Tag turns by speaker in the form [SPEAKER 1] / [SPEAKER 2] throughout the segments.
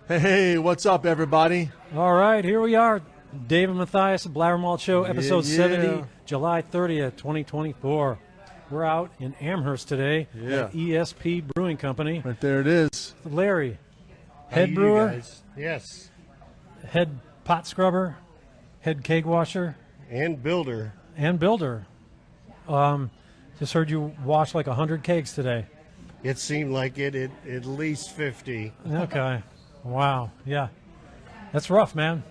[SPEAKER 1] Hey, what's up, everybody?
[SPEAKER 2] All right, here we are. David Mathias, BlabberMalt Show, episode 70, July 30th, 2024. We're out in Amherst today at ESP Brewing Company.
[SPEAKER 1] Right there it is.
[SPEAKER 2] Larry, head brewer,
[SPEAKER 3] yes,
[SPEAKER 2] head pot scrubber, head keg washer,
[SPEAKER 3] and builder.
[SPEAKER 2] Just heard you wash like 100 kegs today.
[SPEAKER 3] It seemed like it at least 50.
[SPEAKER 2] Okay. Wow. Yeah. That's rough, man.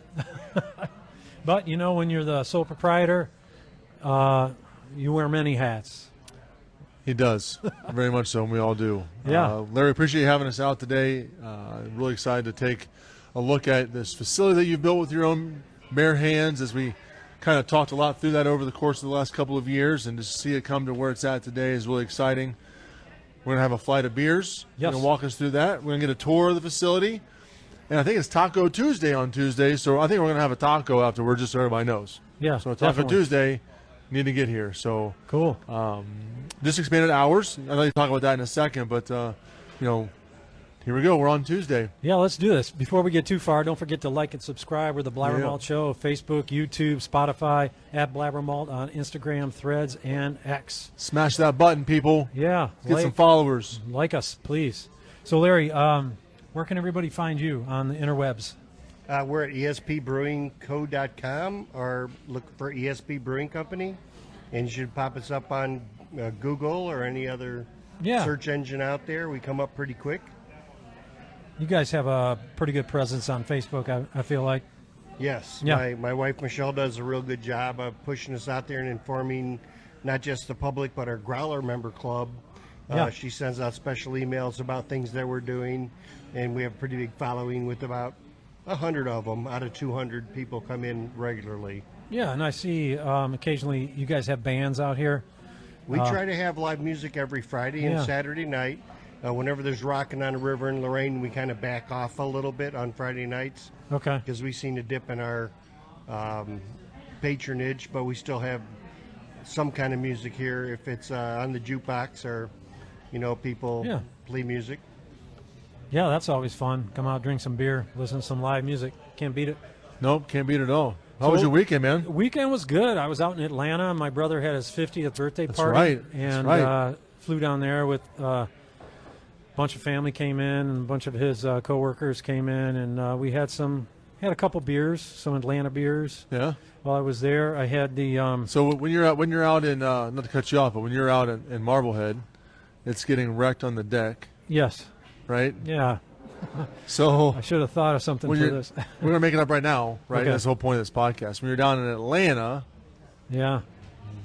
[SPEAKER 2] But, you know, when you're the sole proprietor, you wear many hats.
[SPEAKER 1] He does. Very much so, and we all do.
[SPEAKER 2] Yeah.
[SPEAKER 1] Larry, appreciate you having us out today. Really excited to take a look at this facility that you've built with your own bare hands, as we kind of talked a lot through that over the course of the last couple of years, and to see it come to where it's at today is really exciting. We're going to have a flight of beers.
[SPEAKER 2] Yes.
[SPEAKER 1] You're going to walk us through that. We're going to get a tour of the facility. And I think it's Taco Tuesday on Tuesday, so I think we're going to have a taco afterward just so everybody knows.
[SPEAKER 2] Yeah,
[SPEAKER 1] so Taco
[SPEAKER 2] definitely.
[SPEAKER 1] Tuesday, need to get here. So
[SPEAKER 2] Cool.
[SPEAKER 1] just expanded hours. I'd like to talk about that in a second, but, here we go. We're on Tuesday.
[SPEAKER 2] Yeah, let's do this. Before we get too far, don't forget to like and subscribe. We're the BlabberMalt Show, Facebook, YouTube, Spotify, at BlabberMalt on Instagram, Threads, and X.
[SPEAKER 1] Smash that button, people.
[SPEAKER 2] Yeah.
[SPEAKER 1] Get some followers.
[SPEAKER 2] Like us, please. So, Larry, where can everybody find you on the interwebs?
[SPEAKER 3] We're at espbrewingco.com or look for ESP Brewing Company, and you should pop us up on Google or any other search engine out there. We come up pretty quick.
[SPEAKER 2] You guys have a pretty good presence on Facebook, I feel like.
[SPEAKER 3] Yes.
[SPEAKER 2] Yeah.
[SPEAKER 3] My wife, Michelle, does a real good job of pushing us out there and informing not just the public, but our Growler member club. She sends out special emails about things that we're doing, and we have a pretty big following with about 100 of them out of 200 people come in regularly.
[SPEAKER 2] Yeah, and I see occasionally you guys have bands out here.
[SPEAKER 3] We try to have live music every Friday and Saturday night. Whenever there's rocking on the river in Lorraine, we kind of back off a little bit on Friday nights.
[SPEAKER 2] Okay.
[SPEAKER 3] Because we've seen a dip in our patronage, but we still have some kind of music here if it's on the jukebox or, people play music.
[SPEAKER 2] Yeah, that's always fun. Come out, drink some beer, listen to some live music. Can't beat it.
[SPEAKER 1] Nope, can't beat it at all. How was your weekend, man?
[SPEAKER 2] The weekend was good. I was out in Atlanta. My brother had his 50th birthday party.
[SPEAKER 1] Right.
[SPEAKER 2] And flew down there with a bunch of family came in, and a bunch of his coworkers came in, and we had a couple beers, some Atlanta beers.
[SPEAKER 1] Yeah.
[SPEAKER 2] While I was there, I had the.
[SPEAKER 1] So when you're out in not to cut you off, but when you're out in Marblehead, it's getting wrecked on the deck.
[SPEAKER 2] Yes.
[SPEAKER 1] Right.
[SPEAKER 2] Yeah.
[SPEAKER 1] So
[SPEAKER 2] I should have thought of something for this.
[SPEAKER 1] We're gonna make it up right now, right?
[SPEAKER 2] Okay.
[SPEAKER 1] That's the whole point of this podcast. When you're down in Atlanta,
[SPEAKER 2] Yeah.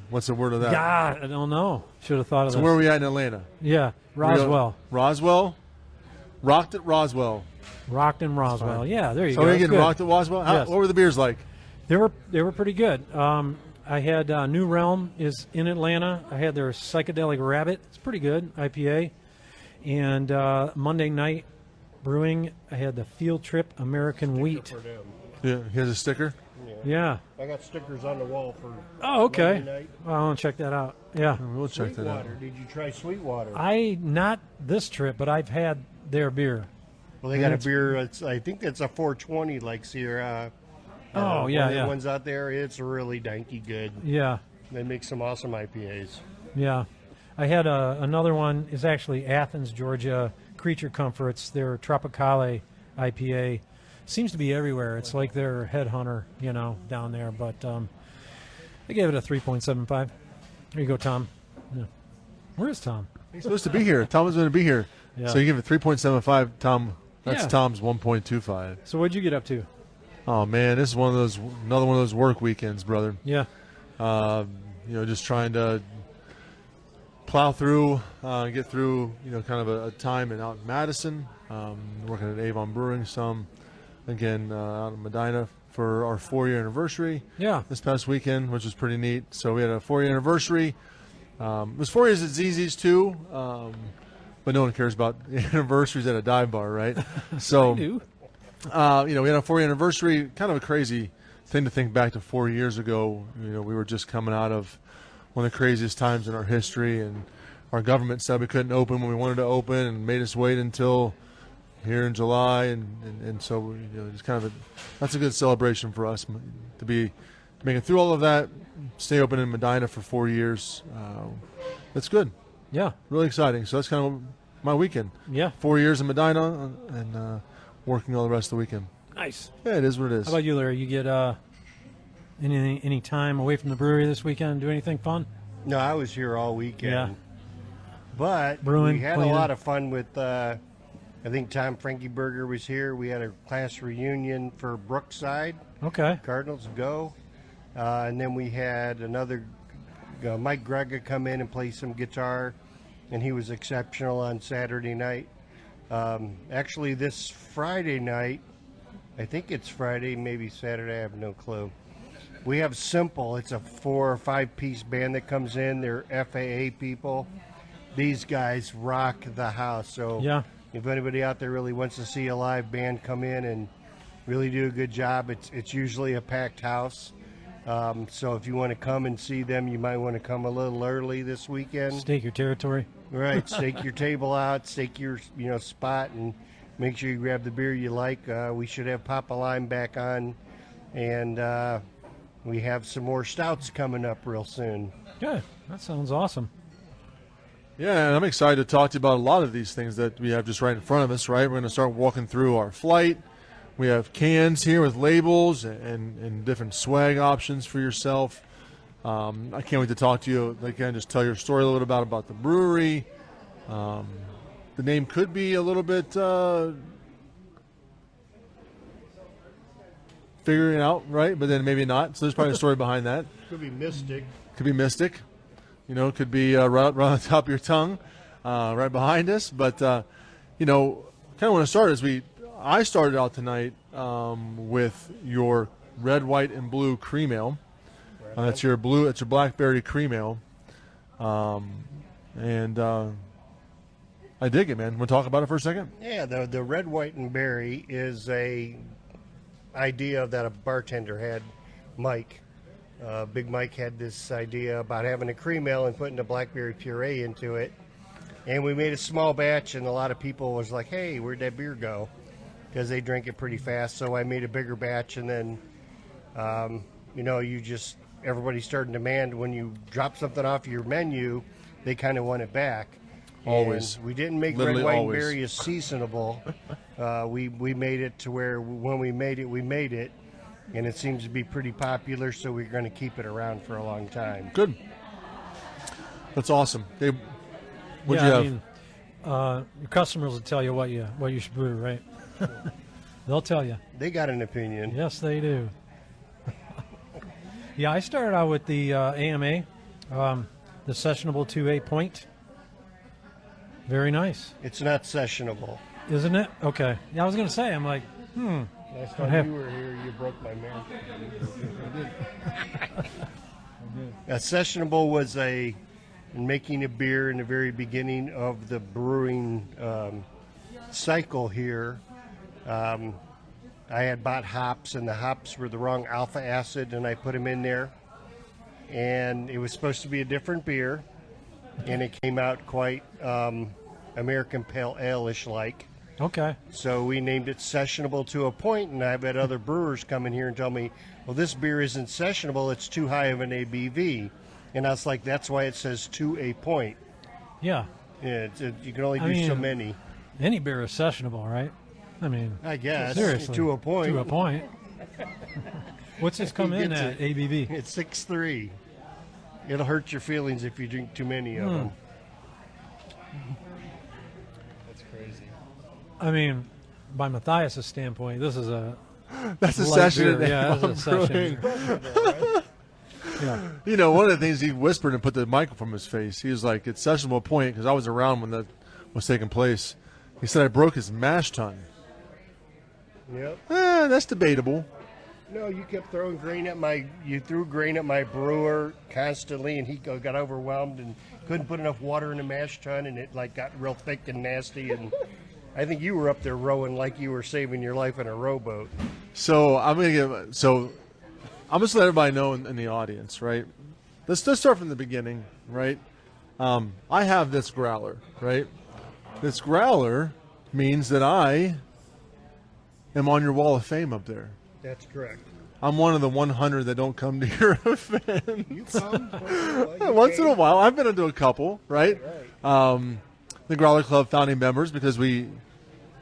[SPEAKER 1] what's the word of that?
[SPEAKER 2] God, I don't know. Should have thought of
[SPEAKER 1] So
[SPEAKER 2] this.
[SPEAKER 1] where are we at in Atlanta?
[SPEAKER 2] Yeah, Roswell.
[SPEAKER 1] Roswell? Rocked at Roswell.
[SPEAKER 2] Rocked in Roswell. Yeah, there you
[SPEAKER 1] So
[SPEAKER 2] go.
[SPEAKER 1] we're getting
[SPEAKER 2] Good.
[SPEAKER 1] rocked at Roswell?
[SPEAKER 2] Yes.
[SPEAKER 1] What were the beers like?
[SPEAKER 2] They were pretty good. I had New Realm is in Atlanta. I had their Psychedelic Rabbit. It's pretty good, IPA. And Monday Night Brewing, I had the Field Trip American Wheat.
[SPEAKER 1] Yeah, here's a sticker.
[SPEAKER 2] Yeah.
[SPEAKER 3] I got stickers on the wall for.
[SPEAKER 2] Oh, okay.
[SPEAKER 3] Monday night.
[SPEAKER 2] Well, I want to check that out. Yeah.
[SPEAKER 1] We'll check that out.
[SPEAKER 3] Sweetwater. Did you try Sweetwater?
[SPEAKER 2] Not this trip, but I've had their beer.
[SPEAKER 3] Well, they got a beer. I think it's a 420 like Sierra.
[SPEAKER 2] Oh, yeah,
[SPEAKER 3] one of the
[SPEAKER 2] yeah.
[SPEAKER 3] ones out there. It's really danky good.
[SPEAKER 2] Yeah.
[SPEAKER 3] They make some awesome IPAs.
[SPEAKER 2] Yeah. I had another one is actually Athens, Georgia, Creature Comforts, their Tropicale IPA. Seems to be everywhere. It's like their headhunter, down there. But I gave it a 3.75. There you go, Tom. Yeah. Where is Tom?
[SPEAKER 1] He's supposed to be here. Tom was going to be here.
[SPEAKER 2] Yeah.
[SPEAKER 1] So you give it 3.75. Tom, that's
[SPEAKER 2] Yeah.
[SPEAKER 1] Tom's 1.25.
[SPEAKER 2] So what'd you get up to?
[SPEAKER 1] Oh man, this is another one of those work weekends, brother.
[SPEAKER 2] Yeah.
[SPEAKER 1] Just trying to plow through, get through, kind of a time out in Madison, working at Avon Brewing some, again, out in Medina for our 4-year anniversary.
[SPEAKER 2] Yeah.
[SPEAKER 1] This past weekend, which was pretty neat. So we had a 4-year anniversary. It was 4 years at ZZ's too, but no one cares about anniversaries at a dive bar, right? So,
[SPEAKER 2] I do.
[SPEAKER 1] we had a 4-year anniversary, kind of a crazy thing to think back to 4 years ago. We were just coming out of one of the craziest times in our history, and our government said we couldn't open when we wanted to open and made us wait until here in July, and so it's kind of that's a good celebration for us to be making through all of that. Stay open in Medina for 4 years. That's good.
[SPEAKER 2] Yeah,
[SPEAKER 1] really exciting. So that's kind of my weekend.
[SPEAKER 2] Yeah,
[SPEAKER 1] 4 years in Medina and working all the rest of the weekend.
[SPEAKER 2] Nice.
[SPEAKER 1] Yeah, it is what it is.
[SPEAKER 2] How about you, Larry? You get any time away from the brewery this weekend? Do anything fun?
[SPEAKER 3] No, I was here all weekend.
[SPEAKER 2] Yeah.
[SPEAKER 3] But
[SPEAKER 2] Brewing,
[SPEAKER 3] we had
[SPEAKER 2] cleaning.
[SPEAKER 3] a lot of fun with, I think Tom Frankenberger was here. We had a class reunion for Brookside.
[SPEAKER 2] Okay.
[SPEAKER 3] Cardinals go. And then we had another, Mike Grega come in and play some guitar, and he was exceptional on Saturday night. Actually, this Friday night, I think it's Friday, maybe Saturday, I have no clue. We have Simple. It's a 4 or 5 piece band that comes in. They're FAA people. These guys rock the house. So
[SPEAKER 2] yeah.
[SPEAKER 3] If anybody out there really wants to see a live band come in and really do a good job, it's usually a packed house. So if you want to come and see them, you might want to come a little early this weekend.
[SPEAKER 2] Stake your territory. Right.
[SPEAKER 3] Stake your table out, stake your spot, and make sure you grab the beer you like. We should have Papa Lime back on, and we have some more stouts coming up real soon.
[SPEAKER 2] Good. That sounds awesome.
[SPEAKER 1] Yeah, and I'm excited to talk to you about a lot of these things that we have just right in front of us, right? We're going to start walking through our flight. We have cans here with labels and different swag options for yourself. I can't wait to talk to you. Again, just tell your story a little bit about the brewery. The name could be a little bit figuring it out, right? But then maybe not. So there's probably a story behind that.
[SPEAKER 3] Could be Mystic.
[SPEAKER 1] Could be Mystic. Could be right on the top of your tongue, right behind us. But, kind of want to start I started out tonight with your red, white, and blue cream ale. That's your blackberry cream ale. And I dig it, man. Want to talk about it for a second?
[SPEAKER 3] Yeah, the red, white, and berry is a idea that a bartender had, Mike. Big Mike had this idea about having a cream ale and putting the blackberry puree into it. And we made a small batch, and a lot of people was like, hey, where'd that beer go? Because they drink it pretty fast. So I made a bigger batch, and then, everybody started to demand when you drop something off your menu, they kind of want it back.
[SPEAKER 1] Always.
[SPEAKER 3] And we didn't make
[SPEAKER 1] Literally
[SPEAKER 3] red, white,
[SPEAKER 1] always.
[SPEAKER 3] and berry as seasonable. We made it to where when we made it. And it seems to be pretty popular, so we're going to keep it around for a long time.
[SPEAKER 1] Good. That's awesome. What'd you have?
[SPEAKER 2] Your customers will tell you what you should brew, right? They'll tell you.
[SPEAKER 3] They got an opinion.
[SPEAKER 2] Yes, they do. Yeah, I started out with the AMA, the sessionable 2A point. Very nice.
[SPEAKER 3] It's not sessionable.
[SPEAKER 2] Isn't it? Okay. Yeah, I was going to say, I'm like,
[SPEAKER 3] Last time you were here, you broke my mare. Sessionable was making a beer in the very beginning of the brewing cycle here. I had bought hops, and the hops were the wrong alpha acid, and I put them in there. And it was supposed to be a different beer, and it came out quite American Pale Ale-ish like.
[SPEAKER 2] Okay.
[SPEAKER 3] So we named it Sessionable to a point, and I've had other brewers come in here and tell me, well, this beer isn't sessionable, it's too high of an ABV. And I was like, that's why it says to a point.
[SPEAKER 2] Yeah.
[SPEAKER 3] Yeah, you can only do so many.
[SPEAKER 2] Any beer is sessionable, right?
[SPEAKER 3] I guess.
[SPEAKER 2] Seriously.
[SPEAKER 3] To a point.
[SPEAKER 2] To a point. What's this come in at, ABV?
[SPEAKER 3] It's 6.3. It'll hurt your feelings if you drink too many of them. That's crazy.
[SPEAKER 2] By Matthias' standpoint, this is
[SPEAKER 1] that's a
[SPEAKER 2] light
[SPEAKER 1] session.
[SPEAKER 2] beer. Yeah, that's a session. Yeah.
[SPEAKER 1] One of the things he whispered and put the mic from his face, he was like, it's sessionable point, because I was around when that was taking place. He said I broke his mash tun.
[SPEAKER 3] Yep.
[SPEAKER 1] That's debatable.
[SPEAKER 3] No, you kept throwing grain at you threw grain at my brewer constantly, and he got overwhelmed and couldn't put enough water in the mash tun, and it got real thick and nasty, and I think you were up there rowing like you were saving your life in a rowboat.
[SPEAKER 1] So I'm just let everybody know in the audience, right? Let's start from the beginning, right? I have this growler, right? This growler means that I am on your wall of fame up there.
[SPEAKER 3] That's correct.
[SPEAKER 1] I'm one of the 100 that don't come to your events.
[SPEAKER 3] You come
[SPEAKER 1] once in a while. I've been into a couple, right? The Growler Club founding members, because we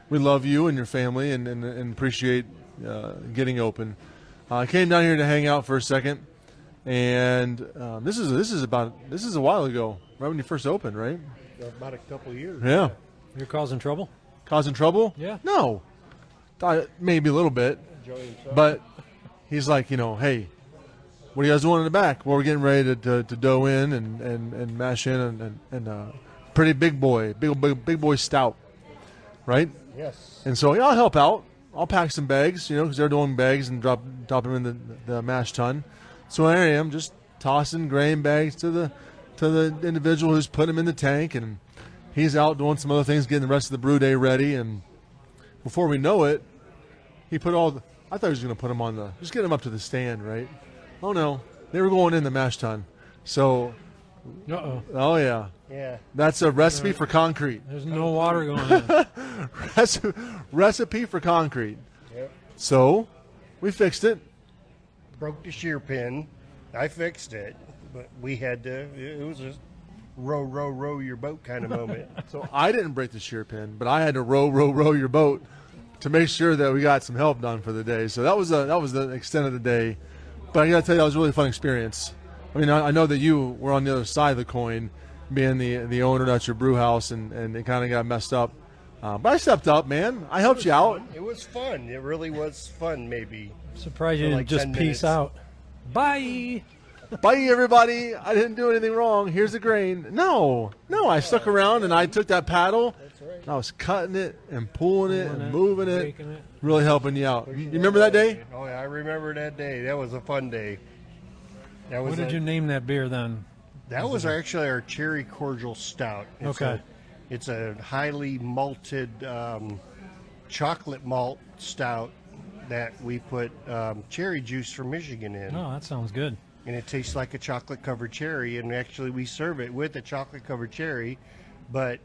[SPEAKER 1] love you and your family and appreciate getting open. I came down here to hang out for a second, and this is a while ago, right when you first opened, right?
[SPEAKER 3] About a couple of years.
[SPEAKER 1] Yeah.
[SPEAKER 2] You're causing trouble?
[SPEAKER 1] Causing trouble?
[SPEAKER 2] Yeah.
[SPEAKER 1] No. Maybe a little bit. But he's like, hey, what do you guys doing in the back? Well, we're getting ready to dough in and mash in and pretty big boy stout, right?
[SPEAKER 3] Yes.
[SPEAKER 1] And so I'll help out. I'll pack some bags, because they're doing bags and drop them in the mash tun. So there I am, just tossing grain bags to the individual who's putting them in the tank, and he's out doing some other things, getting the rest of the brew day ready. And before we know it, he put I thought he was going to put them just get them up to the stand, right? Oh no, they were going in the mash tun. So, oh yeah, that's a recipe for concrete.
[SPEAKER 2] There's no water going in.
[SPEAKER 1] Recipe for concrete.
[SPEAKER 3] Yep.
[SPEAKER 1] So, we fixed it.
[SPEAKER 3] Broke the shear pin. I fixed it, but we had to. It was a row your boat kind of moment.
[SPEAKER 1] So I didn't break the shear pin, but I had to row your boat to make sure that we got some help done for the day. So that was the extent of the day. But I got to tell you, that was a really fun experience. I mean, I know that you were on the other side of the coin, being the owner at your brew house, and it kind of got messed up. But I stepped up, man. I helped you out.
[SPEAKER 3] It was fun. It really was fun, maybe.
[SPEAKER 2] Surprised you didn't just peace out. Bye.
[SPEAKER 1] Bye, everybody. I didn't do anything wrong. Here's the grain. No, I stuck around and I took that paddle.
[SPEAKER 3] That's right.
[SPEAKER 1] And I was cutting it and pulling it and moving it, really helping you out. You remember that day?
[SPEAKER 3] Oh, yeah, I remember that day. That was a fun day.
[SPEAKER 2] What did you name that beer then?
[SPEAKER 3] That was actually our cherry cordial stout. It's a highly malted chocolate malt stout that we put cherry juice from Michigan in.
[SPEAKER 2] Oh, that sounds good.
[SPEAKER 3] And it tastes like a chocolate-covered cherry, and actually we serve it with a chocolate-covered cherry, but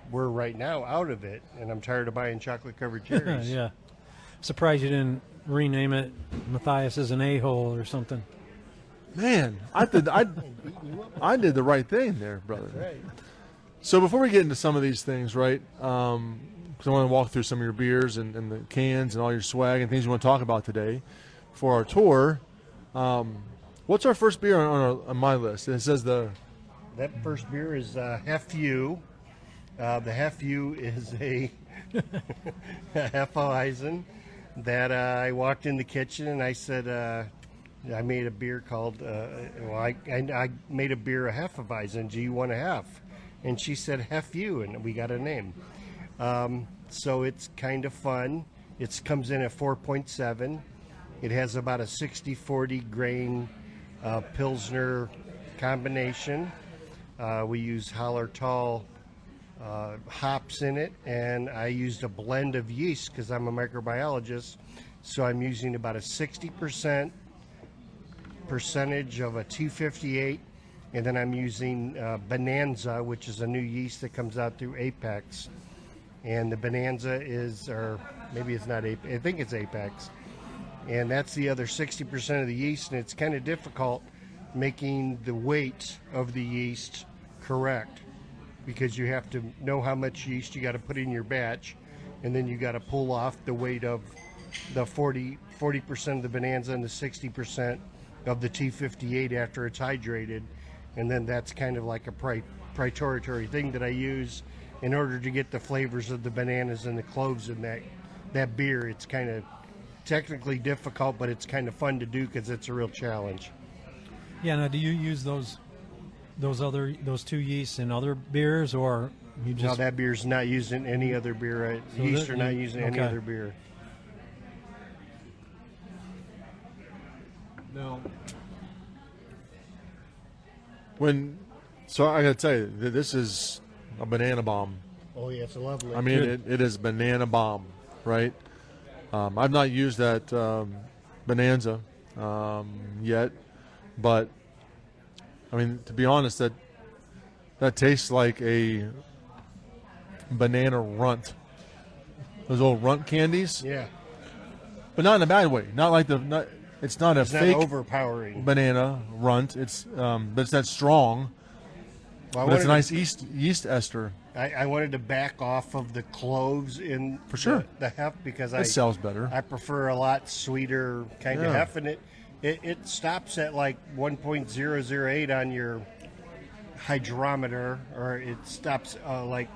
[SPEAKER 3] we're right now out of it, and I'm tired of buying chocolate-covered cherries.
[SPEAKER 2] Yeah. Surprised you didn't rename it Matthias is an a-hole or something.
[SPEAKER 1] Man, I did the right thing there, brother.
[SPEAKER 3] That's right.
[SPEAKER 1] So before we get into some of these things, right, because I want to walk through some of your beers and the cans and all your swag and things you want to talk about today for our tour, what's our first beer on my list? It says that
[SPEAKER 3] first beer is Hefew. The Hefew is a Hefeweizen that I walked in the kitchen and I said, I made a beer called, I made a beer, a Hefeweizen. Do you want a half? And she said Hefew, and we got a name. So it's kind of fun. It comes in at 4.7. It has about a 60-40 grain Pilsner combination. We use Hallertau hops in it, and I used a blend of yeast because I'm a microbiologist. So I'm using about a 60% percentage of a 258, and then I'm using Bonanza, which is a new yeast that comes out through Apex. And the Bonanza is, or maybe it's not Apex, I think it's Apex. And that's the other 60% of the yeast, and it's kind of difficult making the weight of the yeast correct because you have to know how much yeast you got to put in your batch, and then you got to pull off the weight of the 40% of the Bonanza and the 60% of the T58 after it's hydrated. And then that's kind of like a proprietary thing that I use in order to get the flavors of the bananas and the cloves in that beer. It's kind of technically difficult, but it's kind of fun to do because it's a real challenge.
[SPEAKER 2] Yeah. Now, do you use those two yeasts in other beers, or you just?
[SPEAKER 3] No, that beer's not used in any other beer.
[SPEAKER 2] So
[SPEAKER 3] yeast are not used in any other beer.
[SPEAKER 1] No. So I got to tell you, this is a banana bomb.
[SPEAKER 3] Oh yeah, it's lovely.
[SPEAKER 1] I mean, it is banana bomb, right? I've not used that Bonanza yet, but I mean, to be honest, that tastes like a banana runt. those old runt candies.
[SPEAKER 3] Yeah.
[SPEAKER 1] But not in a bad way. Not like it's not a fake
[SPEAKER 3] not overpowering
[SPEAKER 1] banana runt. It's but it's that strong.
[SPEAKER 3] Well,
[SPEAKER 1] but it's a nice yeast ester.
[SPEAKER 3] I wanted to back off of the cloves in
[SPEAKER 1] For sure.
[SPEAKER 3] the heft because
[SPEAKER 1] It sells better.
[SPEAKER 3] I prefer a lot sweeter kind of heft, and it stops at like 1.008 on your hydrometer, or it stops like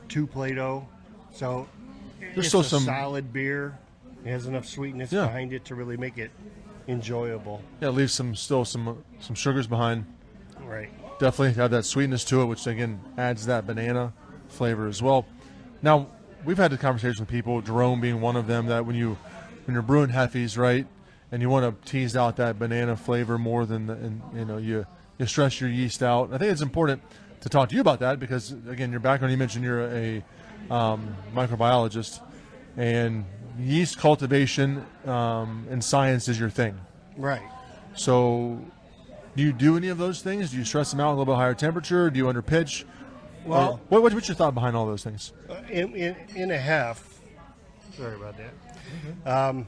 [SPEAKER 3] 2 Plato. So
[SPEAKER 1] There's
[SPEAKER 3] it's
[SPEAKER 1] still
[SPEAKER 3] a
[SPEAKER 1] some
[SPEAKER 3] solid beer. It has enough sweetness behind it to really make it enjoyable.
[SPEAKER 1] Yeah, leave some sugars behind.
[SPEAKER 3] Right.
[SPEAKER 1] Definitely have that sweetness to it, which again adds that banana flavor as well. Now, we've had the conversation with people, Jerome being one of them, that when you're brewing hefties, right, and you want to tease out that banana flavor more than you stress your yeast out. I think it's important to talk to you about that because again, your background, you mentioned you're a microbiologist, and yeast cultivation and science is your thing.
[SPEAKER 3] Right.
[SPEAKER 1] So, do you do any of those things? Do you stress them out a little bit higher temperature? Do you underpitch?
[SPEAKER 3] Well,
[SPEAKER 1] what's your thought behind all those things?
[SPEAKER 3] In a hef. Sorry about that.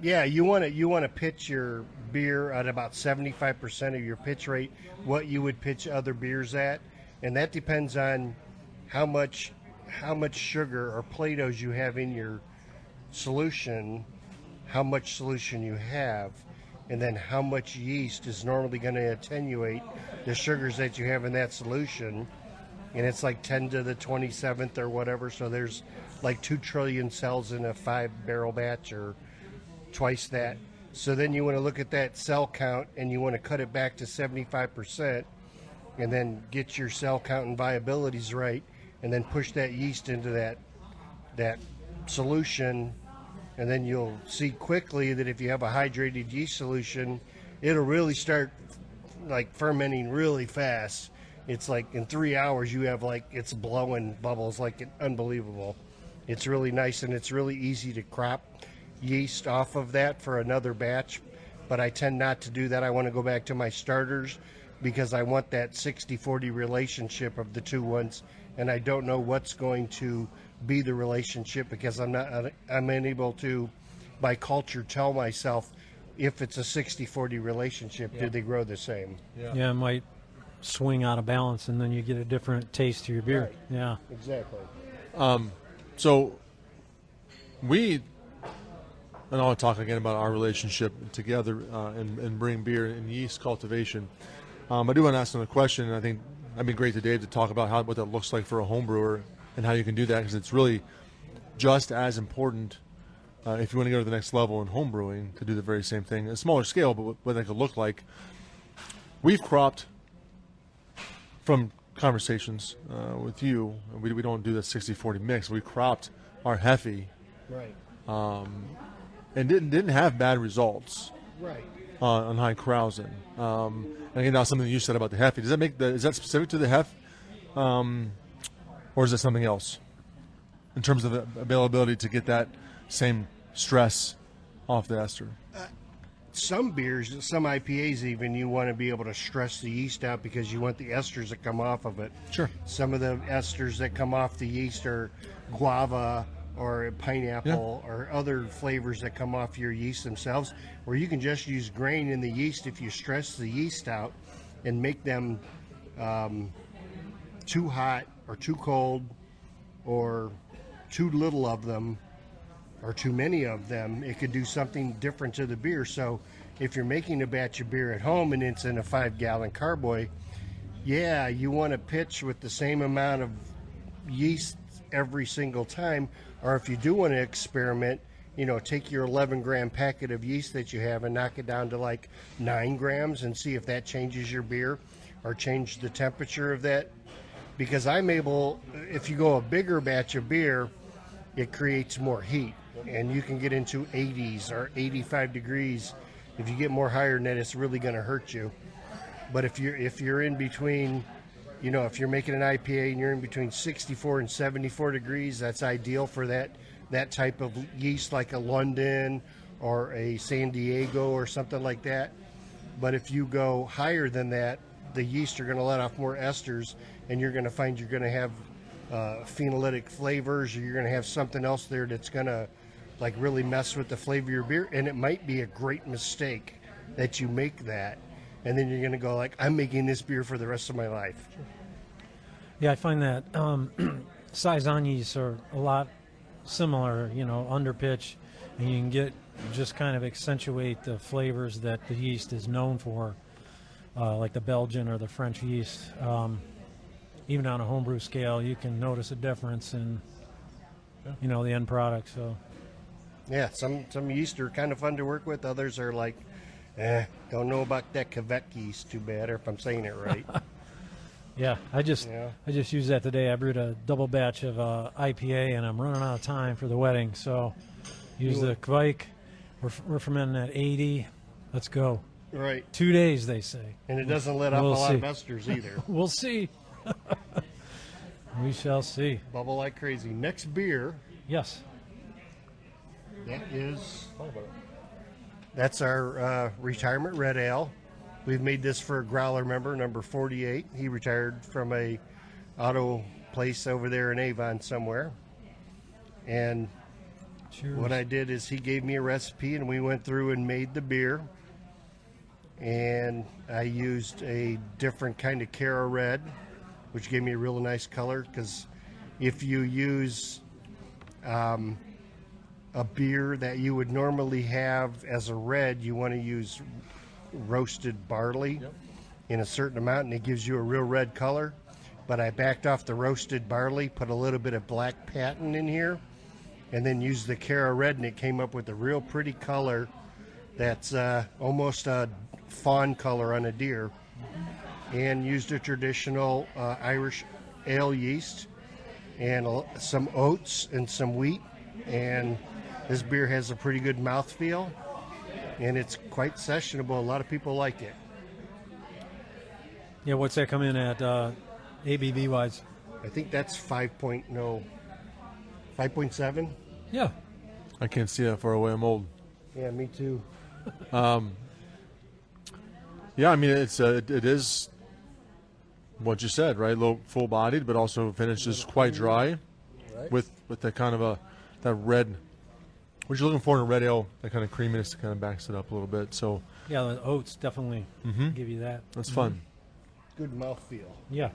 [SPEAKER 3] Yeah, you want to pitch your beer at about 75% of your pitch rate. What you would pitch other beers at, and that depends on how much sugar or Platos you have in your solution, how much solution you have, and then how much yeast is normally going to attenuate the sugars that you have in that solution. And it's like 10 to the 27th or whatever, so there's like 2 trillion cells in a 5-barrel batch or twice that. So then you want to look at that cell count and you want to cut it back to 75% and then get your cell count and viabilities right, and then push that yeast into that solution. And then you'll see quickly that if you have a hydrated yeast solution, it'll really start like fermenting really fast. It's like in 3 hours you have like it's blowing bubbles like unbelievable. It's really nice, and it's really easy to crop yeast off of that for another batch. But I tend not to do that. I want to go back to my starters because I want that 60-40 relationship of the two ones, and I don't know what's going to be the relationship because I'm unable to by culture tell myself if it's a 60-40 relationship. Do they grow the same?
[SPEAKER 2] Yeah, it might swing out of balance and then you get a different taste to your beer.
[SPEAKER 3] Right.
[SPEAKER 2] Yeah,
[SPEAKER 3] exactly.
[SPEAKER 1] So and I want to talk again about our relationship together and bring beer and yeast cultivation. I do want to ask another question, and I think it'd be great to Dave to talk about what that looks like for a home brewer and how you can do that, because it's really just as important if you want to go to the next level in home brewing to do the very same thing, a smaller scale, but what that could look like. We've cropped from conversations with you. We don't do the 60-40 mix. We cropped our Heffy,
[SPEAKER 3] Right.
[SPEAKER 1] and didn't have bad results.
[SPEAKER 3] Right.
[SPEAKER 1] On high Krausen. And again, now something you said about the Heffy. Is that specific to the Heff, or is it something else in terms of the availability to get that same stress off the ester?
[SPEAKER 3] Some beers, some IPAs even, you want to be able to stress the yeast out because you want the esters that come off of it.
[SPEAKER 1] Sure.
[SPEAKER 3] Some of the esters that come off the yeast are guava or pineapple or other flavors that come off your yeast themselves, where you can just use grain in the yeast if you stress the yeast out and make them too hot or too cold or too little of them or too many of them. It could do something different to the beer. So if you're making a batch of beer at home and it's in a 5-gallon carboy, yeah, you want to pitch with the same amount of yeast every single time. Or if you do want to experiment, take your 11-gram packet of yeast that you have and knock it down to like 9 grams and see if that changes your beer or change the temperature of that. Because if you go a bigger batch of beer, it creates more heat, and you can get into 80s or 85 degrees. If you get more higher than that, it's really going to hurt you. But if you're in between, if you're making an IPA and you're in between 64 and 74 degrees, that's ideal for that type of yeast, like a London or a San Diego or something like that. But if you go higher than that, the yeast are going to let off more esters, and you're going to find you're going to have phenolitic flavors, or you're going to have something else there that's going to like really mess with the flavor of your beer, and it might be a great mistake that you make that, and then you're going to go like, I'm making this beer for the rest of my life.
[SPEAKER 2] Yeah, I find that Saison yeasts are a lot similar, under pitch, and you can get just kind of accentuate the flavors that the yeast is known for, like the Belgian or the French yeast. Even on a homebrew scale, you can notice a difference in, the end product. So,
[SPEAKER 3] yeah, some yeast are kind of fun to work with. Others are like, don't know about that Quebec yeast too bad, or if I'm saying it right.
[SPEAKER 2] Yeah, I just used that today. I brewed a double batch of IPA, and I'm running out of time for the wedding, so use the Kvike. We're fermenting at 80. Let's go.
[SPEAKER 3] Right.
[SPEAKER 2] 2 days, they say.
[SPEAKER 3] And it doesn't let up a lot of esters either.
[SPEAKER 2] We'll see. We shall see.
[SPEAKER 3] Bubble like crazy. Next beer.
[SPEAKER 2] Yes.
[SPEAKER 3] That's our retirement red ale. We've made this for a growler member, number 48. He retired from a auto place over there in Avon somewhere. And
[SPEAKER 2] Cheers.
[SPEAKER 3] What I did is he gave me a recipe, and we went through and made the beer. And I used a different kind of Cara red, which gave me a real nice color, because if you use a beer that you would normally have as a red, you want to use roasted barley in a certain amount, and it gives you a real red color. But I backed off the roasted barley, put a little bit of black patent in here, and then used the Cara red, and it came up with a real pretty color that's almost a fawn color on a deer. And used a traditional Irish ale yeast and some oats and some wheat, and this beer has a pretty good mouthfeel, and it's quite sessionable. A lot of people like it.
[SPEAKER 2] Yeah, what's that come in at ABV wise?
[SPEAKER 3] I think that's 5.7.
[SPEAKER 2] Yeah.
[SPEAKER 1] I can't see that far away. I'm old.
[SPEAKER 3] Yeah, me too.
[SPEAKER 1] Yeah, I mean it is what you said, right? Low, full-bodied, but also finishes quite dry,
[SPEAKER 3] Right.
[SPEAKER 1] with that kind of that red. What you're looking for in a red ale, that kind of creaminess that kind of backs it up a little bit. So
[SPEAKER 2] Yeah, the oats definitely give you that.
[SPEAKER 1] that's fun.
[SPEAKER 3] Good mouthfeel.
[SPEAKER 2] Yeah.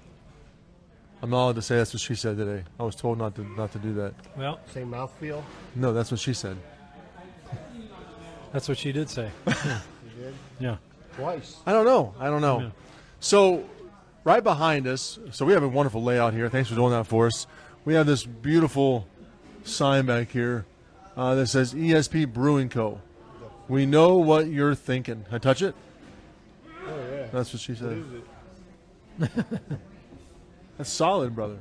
[SPEAKER 1] I'm not allowed to say that's what she said today. I was told not to do that.
[SPEAKER 2] Well,
[SPEAKER 3] Same mouthfeel.
[SPEAKER 1] No, that's what she said.
[SPEAKER 2] that's what she did say.
[SPEAKER 3] You did?
[SPEAKER 2] Yeah.
[SPEAKER 3] Twice.
[SPEAKER 1] I don't know.
[SPEAKER 2] Yeah.
[SPEAKER 1] So, right behind us, so we have a wonderful layout here. Thanks for doing that for us. We have this beautiful sign back here that says ESP Brewing Co. We know what you're thinking. Can I touch it?
[SPEAKER 3] Oh, yeah.
[SPEAKER 1] That's what she
[SPEAKER 3] What
[SPEAKER 1] said.
[SPEAKER 3] is it?
[SPEAKER 1] That's solid, brother.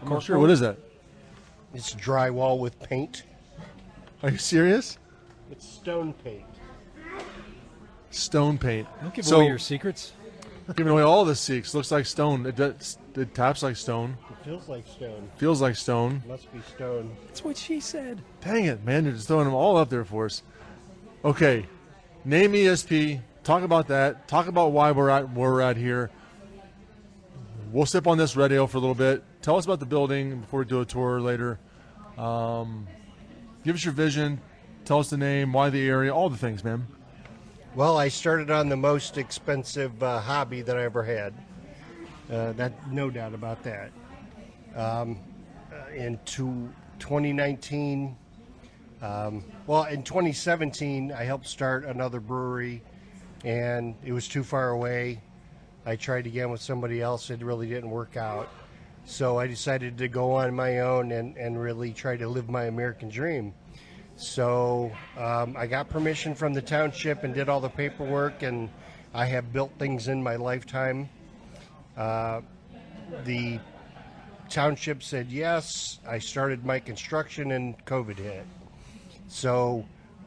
[SPEAKER 1] I'm not sure. What is that?
[SPEAKER 3] It's drywall with paint.
[SPEAKER 1] Are you serious?
[SPEAKER 3] It's stone paint.
[SPEAKER 1] Stone paint.
[SPEAKER 2] Don't give
[SPEAKER 1] So-
[SPEAKER 2] away your secrets.
[SPEAKER 1] Giving away all the secrets. Looks like stone. It taps like stone.
[SPEAKER 3] It feels like stone.
[SPEAKER 1] Feels like stone.
[SPEAKER 3] Must be stone.
[SPEAKER 2] That's what she said.
[SPEAKER 1] Dang it, man. You're just throwing them all up there for us. Okay. Name ESP. Talk about that. Talk about why where we're at here. We'll sip on this red ale for a little bit. Tell us about the building before we do a tour later. Give us your vision. Tell us the name, why the area, all the things, man.
[SPEAKER 3] Well, I started on the most expensive hobby that I ever had. That no doubt about that. In 2019, in 2017, I helped start another brewery, and it was too far away. I tried again with somebody else. It really didn't work out. So I decided to go on my own and really try to live my American dream. So I got permission from the township and did all the paperwork, and I have built things in my lifetime. The township said yes. I started my construction, and COVID hit. So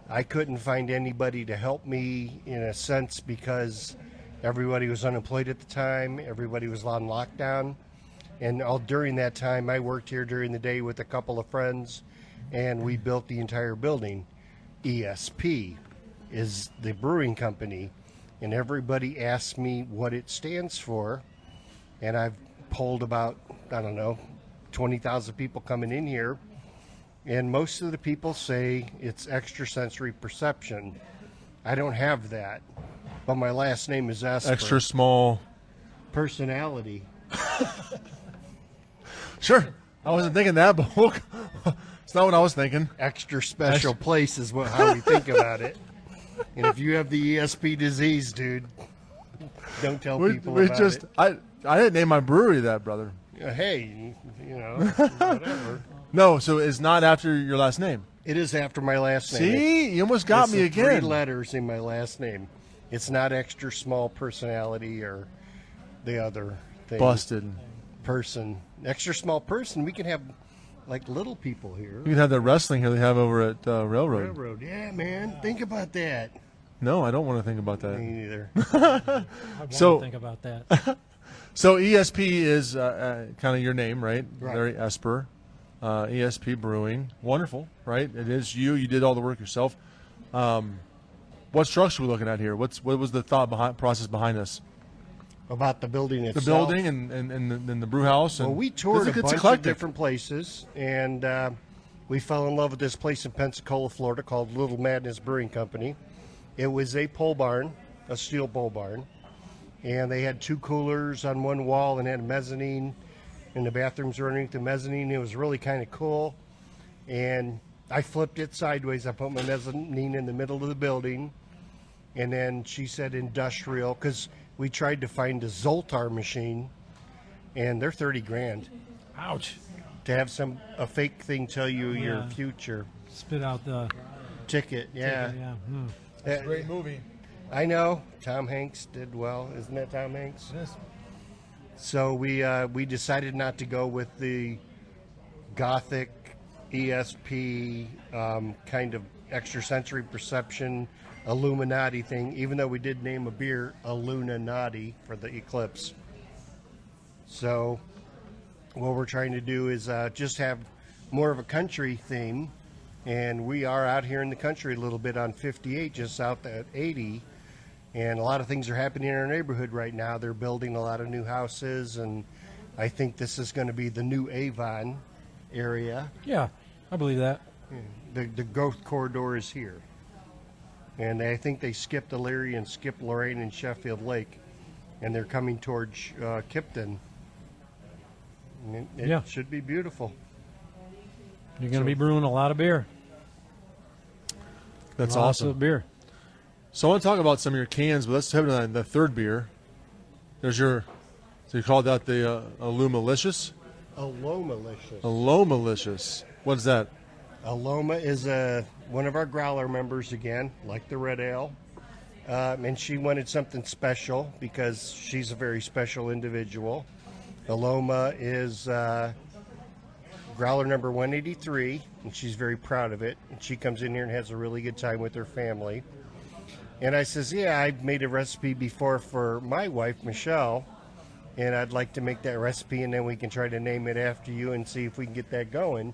[SPEAKER 3] I couldn't find anybody to help me in a sense because everybody was unemployed at the time. Everybody was on lockdown. And all during that time, I worked here during the day with a couple of friends, and we built the entire building. ESP is the brewing company, and everybody asks me what it stands for, and I've polled about I don't know, 20,000 people coming in here, and most of the people say it's extrasensory perception. I don't have that, but my last name is Esper.
[SPEAKER 1] Extra small
[SPEAKER 3] personality.
[SPEAKER 1] Sure, I wasn't thinking that, but it's not what I was thinking.
[SPEAKER 3] Extra special place is how we think about it. And if you have the ESP disease, dude, don't tell people about it.
[SPEAKER 1] I didn't name my brewery that, brother.
[SPEAKER 3] Hey, whatever.
[SPEAKER 1] No, so it's not after your last name.
[SPEAKER 3] It is after my last name.
[SPEAKER 1] See, you almost got me again.
[SPEAKER 3] 3 letters in my last name. It's not extra small personality or the other thing.
[SPEAKER 1] Busted.
[SPEAKER 3] Person. Extra small person. We can have like little people here.
[SPEAKER 1] You can have that wrestling here they have over at Railroad.
[SPEAKER 3] Yeah, man. Think about that.
[SPEAKER 1] No, I don't want to think about that.
[SPEAKER 3] Me neither.
[SPEAKER 2] I want to think about that.
[SPEAKER 1] So ESP is kind of your name, right?
[SPEAKER 3] Right.
[SPEAKER 1] Larry Esper. ESP Brewing. Wonderful, right? It is you. You did all the work yourself. What structure are we looking at here? What was the process behind this?
[SPEAKER 3] About the building itself.
[SPEAKER 1] The building and the brew house.
[SPEAKER 3] Well, we toured a bunch of different places, and we fell in love with this place in Pensacola, Florida, called Little Madness Brewing Company. It was a pole barn, a steel pole barn, and they had 2 coolers on one wall and had a mezzanine, and the bathrooms were underneath the mezzanine. It was really kind of cool, and I flipped it sideways. I put my mezzanine in the middle of the building, and then she said industrial, because we tried to find a Zoltar machine, and they're $30,000.
[SPEAKER 2] Ouch.
[SPEAKER 3] To have a fake thing tell you your future.
[SPEAKER 2] Spit out the
[SPEAKER 3] ticket. Yeah.
[SPEAKER 1] It's a great movie.
[SPEAKER 3] I know. Tom Hanks did well. Isn't that Tom Hanks?
[SPEAKER 1] Yes.
[SPEAKER 3] So we decided not to go with the gothic ESP kind of extrasensory perception Illuminati thing, even though we did name a beer Illuminati for the eclipse. So what we're trying to do is just have more of a country theme, and we are out here in the country a little bit on 58, just south at 80, and a lot of things are happening in our neighborhood right now. They're building a lot of new houses, and I think this is going to be the new Avon area.
[SPEAKER 2] Yeah, I believe that.
[SPEAKER 3] The growth corridor is here. And I think they skipped Elyria and skipped Lorraine and Sheffield Lake, and they're coming towards Kipton. It should be beautiful.
[SPEAKER 2] You're going to be brewing a lot of beer.
[SPEAKER 1] That's
[SPEAKER 2] Lots
[SPEAKER 1] awesome.
[SPEAKER 2] of beer.
[SPEAKER 1] So I want to talk about some of your cans, but let's have the third beer. There's so you called that the Allomalicious?
[SPEAKER 3] Allomalicious.
[SPEAKER 1] Allomalicious. What is that?
[SPEAKER 3] Aloma is one of our growler members again, like the red ale. And she wanted something special because she's a very special individual. Aloma is growler number 183, and she's very proud of it. And she comes in here and has a really good time with her family. And I says, yeah, I've made a recipe before for my wife, Michelle, and I'd like to make that recipe, and then we can try to name it after you and see if we can get that going.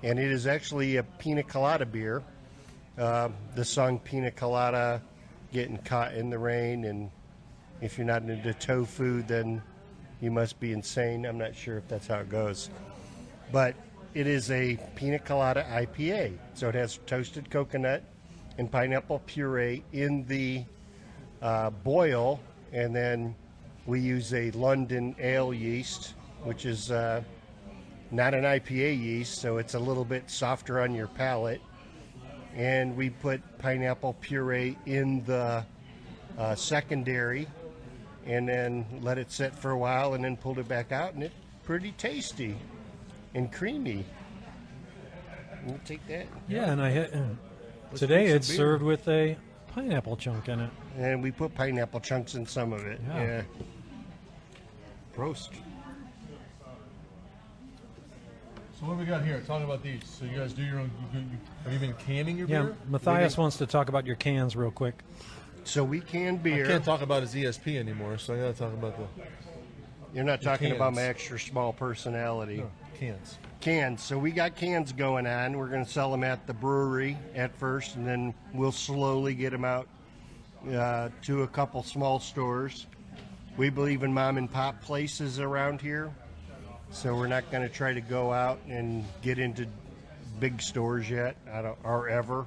[SPEAKER 3] And it is actually a pina colada beer. The song Pina Colada, getting caught in the rain, and if you're not into tofu, then you must be insane. I'm not sure if that's how it goes. But it is a pina colada IPA. So it has toasted coconut and pineapple puree in the boil, and then we use a London ale yeast, which is not an IPA yeast, so it's a little bit softer on your palate. And we put pineapple puree in the secondary, and then let it sit for a while, and then pulled it back out, and it's pretty tasty and creamy. We'll take that.
[SPEAKER 2] Yeah, and today it's served with a pineapple chunk in it.
[SPEAKER 3] And we put pineapple chunks in some of it. Yeah. Prost.
[SPEAKER 1] So what do we got here? Talk about these. So you guys do your own. Have you been canning your beer?
[SPEAKER 2] Yeah, Matthias wants to talk about your cans real quick.
[SPEAKER 3] So we can beer.
[SPEAKER 1] I can't talk about his ESP anymore, so I got to talk about
[SPEAKER 3] You're not talking
[SPEAKER 1] cans.
[SPEAKER 3] about my extra small personality.
[SPEAKER 1] cans.
[SPEAKER 3] Cans. So we got cans going on. We're going to sell them at the brewery at first, and then we'll slowly get them out to a couple small stores. We believe in mom and pop places around here. So we're not going to try to go out and get into big stores yet, or ever.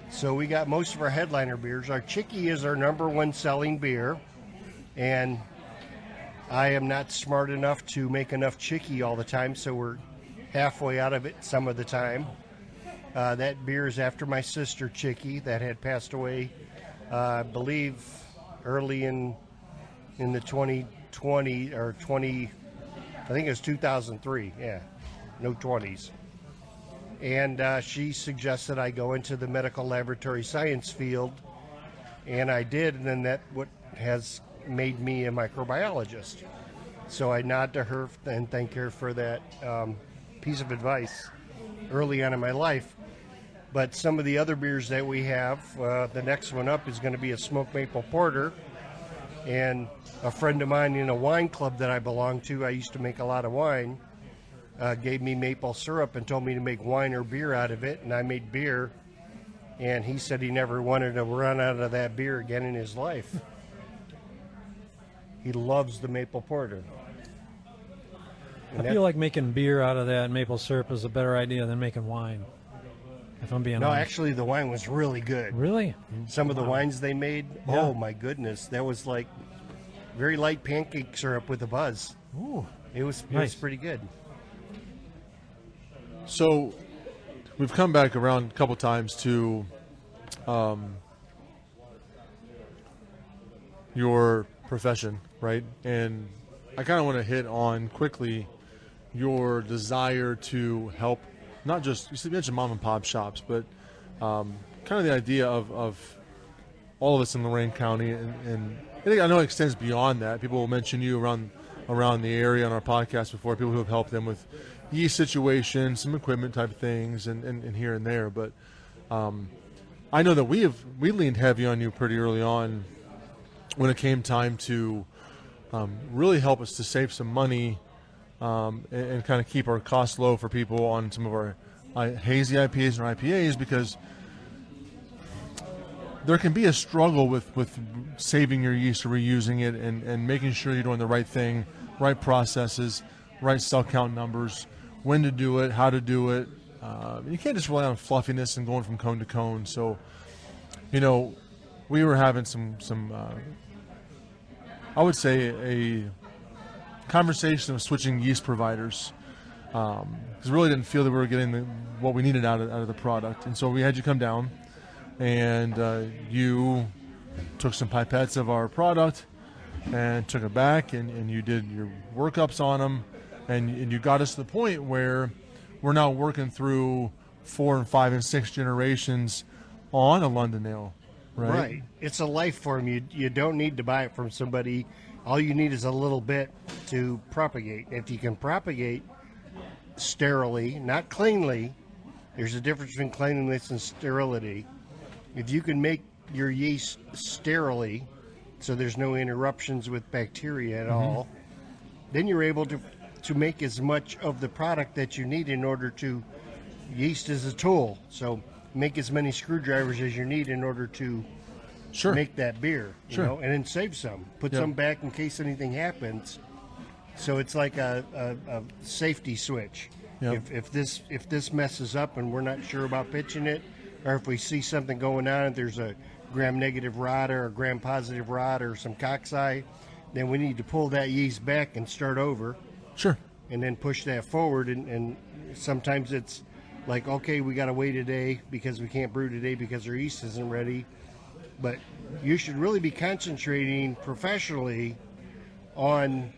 [SPEAKER 3] So we got most of our headliner beers. Our Chicky is our #1 selling beer, and I am not smart enough to make enough Chicky all the time, so we're halfway out of it some of the time. That beer is after my sister Chicky that had passed away, I believe, early in the 2020 or 20, I think it was 2003. Yeah, no 20s. And she suggested I go into the medical laboratory science field, and I did, and then that what has made me a microbiologist. So I nod to her and thank her for that piece of advice early on in my life. But some of the other beers that we have, the next one up is going to be a smoked maple porter. And a friend of mine in a wine club that I belong to, I used to make a lot of wine, gave me maple syrup and told me to make wine or beer out of it. And I made beer. And he said he never wanted to run out of that beer again in his life. He loves the maple porter.
[SPEAKER 2] I feel like making beer out of that maple syrup is a better idea than making wine, if I'm being honest.
[SPEAKER 3] No, actually, the wine was really good.
[SPEAKER 2] Really?
[SPEAKER 3] Some of the wines they made,
[SPEAKER 2] Yeah.
[SPEAKER 3] oh my goodness, that was like very light pancake syrup with a buzz.
[SPEAKER 2] Ooh,
[SPEAKER 3] It was
[SPEAKER 2] nice.
[SPEAKER 3] pretty good.
[SPEAKER 1] So we've come back around a couple times to your profession, right? And I kind of want to hit on quickly your desire to help, not just, you mentioned mom and pop shops, but kind of the idea of all of us in Lorain County, and I think I know it extends beyond that. People will mention you around the area on our podcast before, people who have helped them with yeast situations, some equipment type things, and here and there. But I know that we leaned heavy on you pretty early on when it came time to really help us to save some money and kind of keep our costs low for people on some of our hazy IPAs and IPAs, because there can be a struggle with saving your yeast or reusing it and making sure you're doing the right thing, right processes, right cell count numbers, when to do it, how to do it. You can't just rely on fluffiness and going from cone to cone. So, we were having some I would say a conversation of switching yeast providers, because we really didn't feel that we were getting what we needed out of the product. And so we had you come down, and you took some pipettes of our product and took it back, and you did your workups on them, and you got us to the point where we're now working through 4 and 5 and 6 generations on a London ale. Right.
[SPEAKER 3] It's a life form. You don't need to buy it from somebody. All you need is a little bit to propagate. If you can propagate sterilely, not cleanly, there's a difference between cleanliness and sterility. If you can make your yeast sterilely, so there's no interruptions with bacteria at all, then you're able to make as much of the product that you need in order to, yeast is a tool. So make as many screwdrivers as you need in order to make that beer, you know, and then save some. Put some back in case anything happens. So it's like a safety switch.
[SPEAKER 1] Yep.
[SPEAKER 3] If this messes up and we're not sure about pitching it, or if we see something going on, if there's a gram-negative rot or a gram-positive rot or some cocci, then we need to pull that yeast back and start over.
[SPEAKER 1] Sure.
[SPEAKER 3] And then push that forward. And sometimes it's like, okay, we got to wait a day because we can't brew today because our yeast isn't ready. But you should really be concentrating professionally on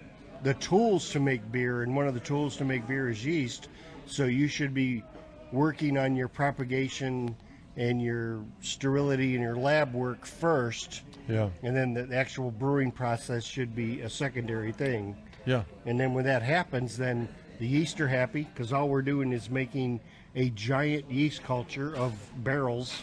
[SPEAKER 3] the tools to make beer, and one of the tools to make beer is yeast. So you should be working on your propagation and your sterility and your lab work first.
[SPEAKER 1] Yeah.
[SPEAKER 3] And then the actual brewing process should be a secondary thing.
[SPEAKER 1] Yeah.
[SPEAKER 3] And then when that happens, then the yeast are happy because all we're doing is making a giant yeast culture of barrels.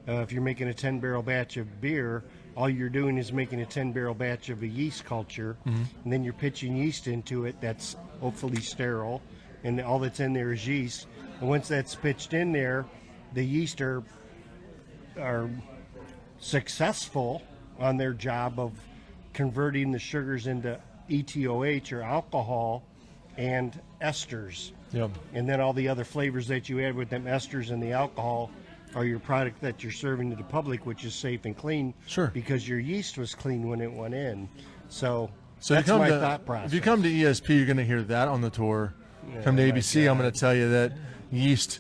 [SPEAKER 3] If you're making a 10-barrel batch of beer, all you're doing is making a 10-barrel batch of a yeast culture, and then you're pitching yeast into it that's hopefully sterile, and all that's in there is yeast. And once that's pitched in there, the yeast are successful on their job of converting the sugars into ETOH or alcohol and esters.
[SPEAKER 1] Yep.
[SPEAKER 3] And then all the other flavors that you add with them esters and the alcohol are your product that you're serving to the public, which is safe and clean.
[SPEAKER 1] Sure.
[SPEAKER 3] Because your yeast was clean when it went in. So
[SPEAKER 1] So
[SPEAKER 3] that's
[SPEAKER 1] you come
[SPEAKER 3] my
[SPEAKER 1] to,
[SPEAKER 3] thought process.
[SPEAKER 1] if you come to ESP, you're going to hear that on the tour. Come to ABC, I'm going to tell you that yeast,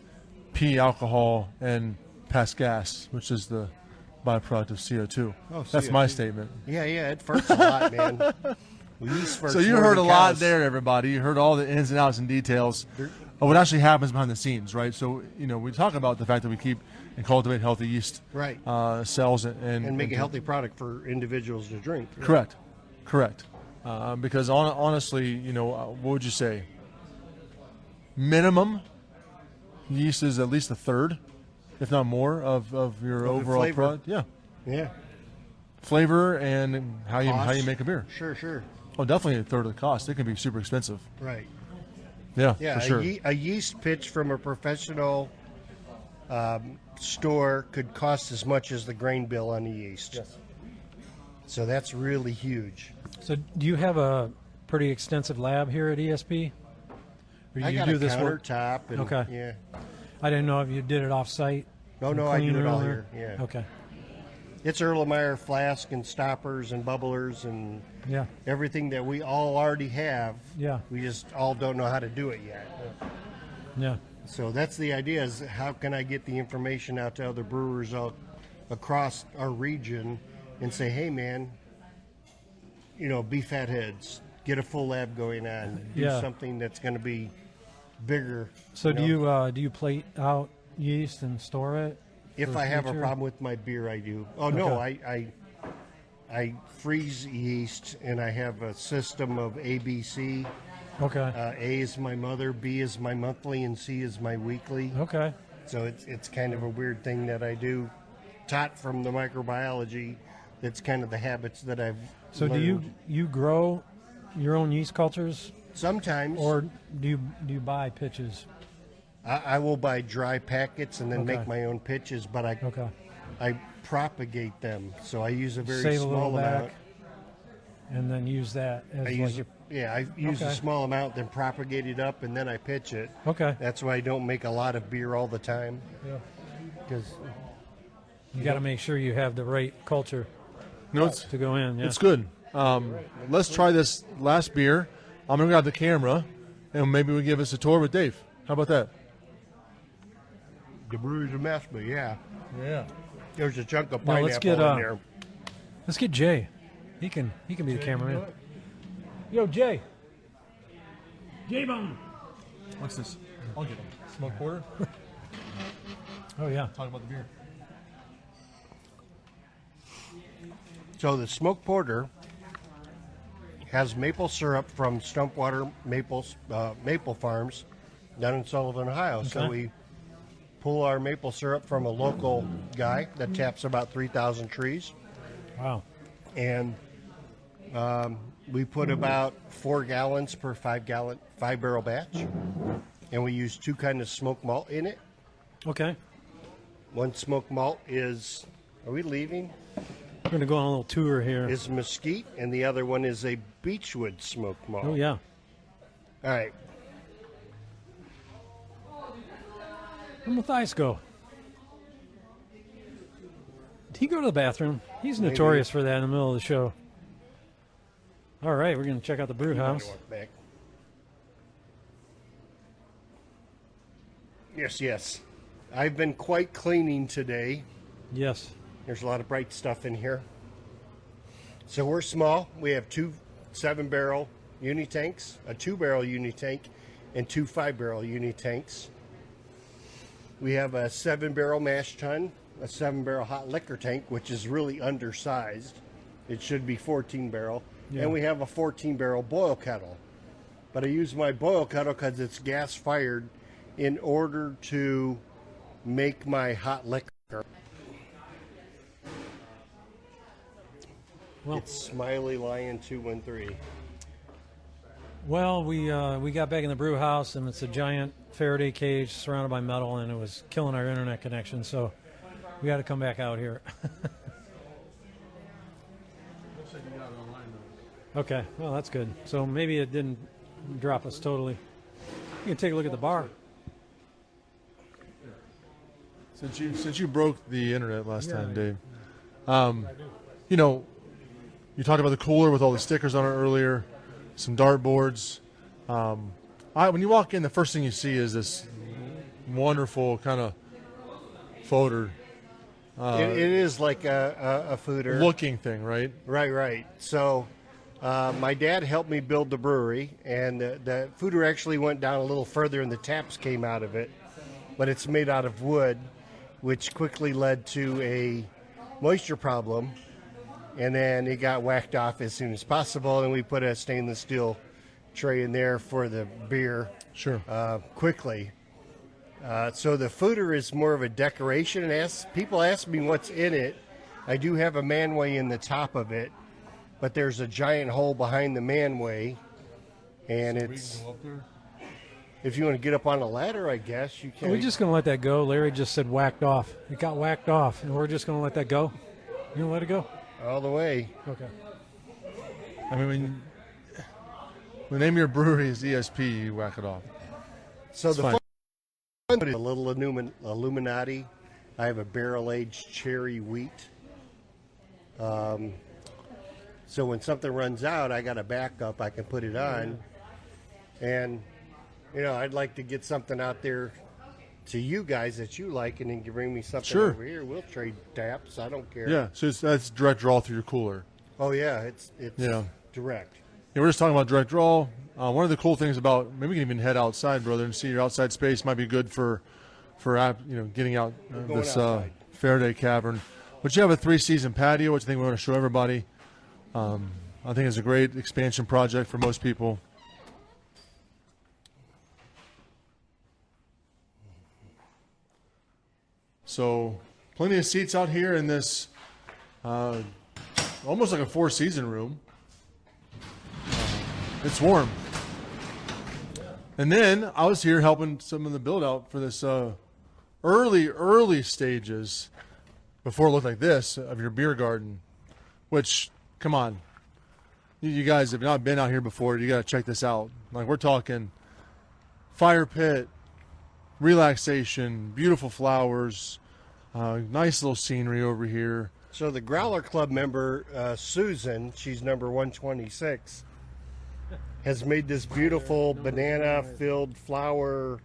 [SPEAKER 1] pee, alcohol, and pass gas, which is the byproduct of CO2.
[SPEAKER 3] Oh,
[SPEAKER 1] That's
[SPEAKER 3] CO2.
[SPEAKER 1] my statement.
[SPEAKER 3] Yeah, it farts a lot, man. Yeast farts
[SPEAKER 1] So you
[SPEAKER 3] more
[SPEAKER 1] heard a
[SPEAKER 3] than
[SPEAKER 1] lot
[SPEAKER 3] cows.
[SPEAKER 1] there, everybody. You heard all the ins and outs and details of what actually happens behind the scenes, right? So, we talk about the fact that we keep and cultivate healthy yeast
[SPEAKER 3] Right.
[SPEAKER 1] cells and
[SPEAKER 3] And make a healthy product for individuals to drink.
[SPEAKER 1] Correct. Because honestly, what would you say? Minimum yeast is at least a third, if not more, of your
[SPEAKER 3] the
[SPEAKER 1] overall
[SPEAKER 3] flavor.
[SPEAKER 1] product. Yeah,
[SPEAKER 3] Yeah.
[SPEAKER 1] flavor and how you
[SPEAKER 3] Cost.
[SPEAKER 1] make a beer.
[SPEAKER 3] Sure.
[SPEAKER 1] Oh, definitely a third of the cost. It can be super expensive.
[SPEAKER 3] Right.
[SPEAKER 1] Yeah,
[SPEAKER 3] Yeah,
[SPEAKER 1] for sure.
[SPEAKER 3] a yeast pitch from a professional store could cost as much as the grain bill on the yeast.
[SPEAKER 1] Yes.
[SPEAKER 3] So that's really huge.
[SPEAKER 2] So do you have a pretty extensive lab here at ESP? Or do
[SPEAKER 3] I
[SPEAKER 2] you
[SPEAKER 3] got
[SPEAKER 2] do
[SPEAKER 3] a
[SPEAKER 2] this work?
[SPEAKER 3] countertop. And,
[SPEAKER 2] Okay.
[SPEAKER 3] Yeah.
[SPEAKER 2] I didn't know if you did it off-site.
[SPEAKER 3] No,
[SPEAKER 2] and
[SPEAKER 3] I
[SPEAKER 2] clean
[SPEAKER 3] do it all
[SPEAKER 2] earlier?
[SPEAKER 3] here. Yeah.
[SPEAKER 2] Okay.
[SPEAKER 3] It's Erlenmeyer flask and stoppers and bubblers and
[SPEAKER 2] Yeah.
[SPEAKER 3] everything that we all already have.
[SPEAKER 2] Yeah.
[SPEAKER 3] We just all don't know how to do it yet.
[SPEAKER 2] Yeah.
[SPEAKER 3] So that's the idea, is how can I get the information out to other brewers all across our region and say, hey, man, be fatheads, get a full lab going on, do
[SPEAKER 2] Yeah.
[SPEAKER 3] something that's going to be bigger.
[SPEAKER 2] So do
[SPEAKER 3] know?
[SPEAKER 2] you plate out yeast and store it?
[SPEAKER 3] If
[SPEAKER 2] for
[SPEAKER 3] I have a
[SPEAKER 2] future?
[SPEAKER 3] problem with my beer, I do. Oh, no, I freeze yeast, and I have a system of ABC.
[SPEAKER 2] Okay.
[SPEAKER 3] A is my mother, B is my monthly, and C is my weekly.
[SPEAKER 2] Okay.
[SPEAKER 3] So it's kind of a weird thing that I do, taught from the microbiology. That's kind of the habits that I've
[SPEAKER 2] So do
[SPEAKER 3] learned.
[SPEAKER 2] you grow your own yeast cultures,
[SPEAKER 3] Sometimes,
[SPEAKER 2] or do you buy pitches?
[SPEAKER 3] I will buy dry packets and then
[SPEAKER 2] Okay.
[SPEAKER 3] make my own pitches, but
[SPEAKER 2] Okay.
[SPEAKER 3] I propagate them. So I use a very
[SPEAKER 2] Save a little
[SPEAKER 3] small amount.
[SPEAKER 2] back, and then use that as
[SPEAKER 3] I
[SPEAKER 2] like
[SPEAKER 3] use
[SPEAKER 2] your,
[SPEAKER 3] I use a
[SPEAKER 2] Okay.
[SPEAKER 3] small amount, then propagate it up, and then I pitch it.
[SPEAKER 2] okay.
[SPEAKER 3] That's why I don't make a lot of beer all the time,
[SPEAKER 2] Yeah.
[SPEAKER 3] because
[SPEAKER 2] You got to make sure you have the right culture
[SPEAKER 1] No, it's
[SPEAKER 2] to go in. Yeah.
[SPEAKER 1] it's good. Let's try this last beer. I'm gonna grab the camera, and maybe we give us a tour with Dave. How about that?
[SPEAKER 3] the brewer's a mess, but yeah,
[SPEAKER 1] Yeah.
[SPEAKER 3] there's a chunk of
[SPEAKER 2] Now,
[SPEAKER 3] pineapple
[SPEAKER 2] let's get,
[SPEAKER 3] in there.
[SPEAKER 2] Let's get Jay. He can be the cameraman. Yo, Jay. Jay Bone.
[SPEAKER 1] What's this? I'll get him. Smoke porter.
[SPEAKER 2] Oh yeah.
[SPEAKER 1] Talk about the beer.
[SPEAKER 3] So the smoked porter has maple syrup from Stumpwater Maple Farms down in Sullivan, Ohio. So
[SPEAKER 2] Okay.
[SPEAKER 3] we pull our maple syrup from a local guy that taps about 3,000 trees,
[SPEAKER 2] Wow.
[SPEAKER 3] and we put about 4 gallons per 5-barrel batch, and we use 2 kind of smoked malt in it.
[SPEAKER 2] Okay.
[SPEAKER 3] One smoked malt is, are we leaving?
[SPEAKER 2] We're gonna go on a little tour here.
[SPEAKER 3] Is mesquite, and the other one is a beechwood smoked malt.
[SPEAKER 2] Oh yeah.
[SPEAKER 3] All right.
[SPEAKER 2] Where'd Matthias go? Did he go to the bathroom? He's notorious for that in the middle of the show. All right, we're gonna check out the brew house.
[SPEAKER 3] Walk back. Yes. I've been quite cleaning today.
[SPEAKER 2] Yes.
[SPEAKER 3] There's a lot of bright stuff in here. So we're small. We have 2 7-barrel uni tanks, a 2-barrel uni tank, and 2 5-barrel uni tanks. We have a 7-barrel mash tun, a 7-barrel hot liquor tank, which is really undersized. It should be 14-barrel.
[SPEAKER 2] Yeah.
[SPEAKER 3] And we have a 14-barrel boil kettle. But I use my boil kettle because it's gas-fired in order to make my hot liquor.
[SPEAKER 2] Well,
[SPEAKER 3] It's Smiley Lion 213.
[SPEAKER 2] well, we got back in the brew house, and it's a giant Faraday cage surrounded by metal, and it was killing our internet connection. So we got to come back out here.
[SPEAKER 1] Looks like you got it online though.
[SPEAKER 2] Okay, well, that's good. So maybe it didn't drop us totally. You can take a look at the bar.
[SPEAKER 1] Since you broke the internet last time, Dave, you talked about the cooler with all the stickers on it earlier, some dart boards. When you walk in, the first thing you see is this wonderful kind of fooder.
[SPEAKER 3] It is like a fooder
[SPEAKER 1] Looking thing, right?
[SPEAKER 3] Right. So my dad helped me build the brewery, and the fooder actually went down a little further, and the taps came out of it. But it's made out of wood, which quickly led to a moisture problem, and then it got whacked off as soon as possible, and we put a stainless steel tray in there for the beer.
[SPEAKER 1] Sure.
[SPEAKER 3] Quickly. So the fooder is more of a decoration, and people ask me what's in it. I do have a manway in the top of it, but there's a giant hole behind the manway, and it's. If you want to get up on a ladder, I guess you can.
[SPEAKER 2] Are we just going to let that go? Larry just said whacked off. It got whacked off, and we're just going to let that go? You going to let it go?
[SPEAKER 3] All the way.
[SPEAKER 2] Okay.
[SPEAKER 1] I mean, when the name of your brewery is ESP, you whack it off.
[SPEAKER 3] So
[SPEAKER 1] It's
[SPEAKER 3] the
[SPEAKER 1] fine.
[SPEAKER 3] fun is a little Illuminati. I have a barrel-aged cherry wheat. So when something runs out, I got a backup. I can put it on. And, I'd like to get something out there to you guys that you like, and then you bring me something
[SPEAKER 1] Sure.
[SPEAKER 3] over here. We'll trade taps. I don't care.
[SPEAKER 1] Yeah, so that's direct draw through your cooler.
[SPEAKER 3] Oh, yeah. It's
[SPEAKER 1] Yeah.
[SPEAKER 3] direct.
[SPEAKER 1] Yeah, we're just talking about direct draw. One of the cool things about, maybe we can even head outside, brother, and see your outside space. Might be good for getting out this
[SPEAKER 3] outside.
[SPEAKER 1] Faraday cavern. But you have a 3-season patio, which I think we want to show everybody. I think it's a great expansion project for most people. So plenty of seats out here in this almost like a 4-season room. It's warm. And then I was here helping some of the build out for this early stages before it looked like this of your beer garden, which, come on, you guys have not been out here before. You got to check this out. Like, we're talking fire pit, relaxation, beautiful flowers, nice little scenery over here.
[SPEAKER 3] So the Growler Club member, Susan, she's number 126, has made this beautiful banana-filled flower.